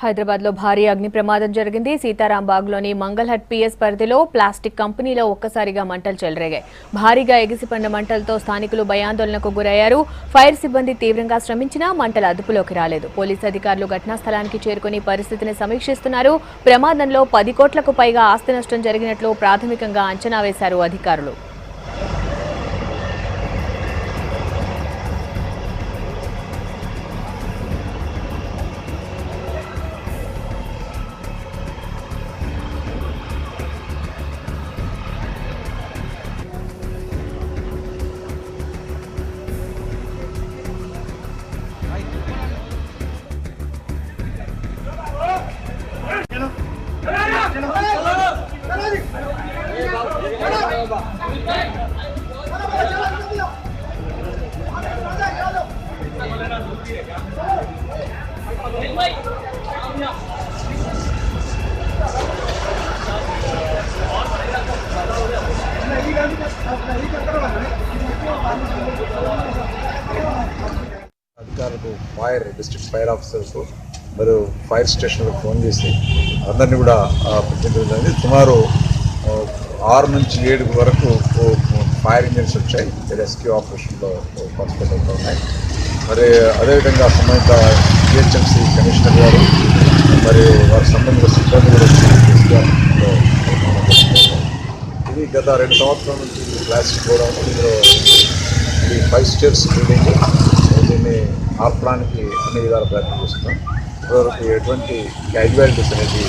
హైదరాబాద్లో భారీ అగ్ని ప్రమాదం జరిగింది. సీతారాంబాగ్లోని మంగళహట్ పిఎస్ పరిధిలో ప్లాస్టిక్ కంపెనీలో ఒక్కసారిగా మంటలు చెలరేగాయి. భారీగా ఎగిసిపడిన మంటలతో స్థానికులు భయాందోళనకు గురయ్యారు. ఫైర్ సిబ్బంది తీవ్రంగా శ్రమించినా మంటలు అదుపులోకి రాలేదు. పోలీసు అధికారులు ఘటనా స్థలానికి చేరుకుని పరిస్థితిని సమీక్షిస్తున్నారు. ప్రమాదంలో 10 కోట్లకు పైగా ఆస్తి నష్టం జరిగినట్లు ప్రాథమికంగా అంచనా వేశారు అధికారులు. అధికారులకు డిస్ట్రిక్ట్ ఫైర్ ఆఫీసర్కు మరియు ఫైర్ స్టేషన్లకు ఫోన్ చేసి అందరినీ కూడా ప్రతినిధులు సుమారు 6 నుంచి 7 వరకు ఫైర్ ఇంజిన్స్ వచ్చాయి. రెస్క్యూ ఆపరేషన్లో పార్టిసిపేట్ అవుతూ ఉన్నాయి. మరి అదేవిధంగా సంబంధిత జిహెచ్ఎంసీ కమిషనర్ గారు మరి వారి సంబంధిత సిబ్బంది కూడా ఇది గత 2 సంవత్సరాల నుంచి ప్లాస్టిక్ గోడౌన్ ఇందులో ఇది 5 స్టేర్స్ బిల్డింగ్. దీన్ని ఆపడానికి అన్ని విధాల ప్రయత్నం చేస్తున్నాం. ఇప్పటివరకు ఎటువంటి క్యాజువాలిటీస్ అనేది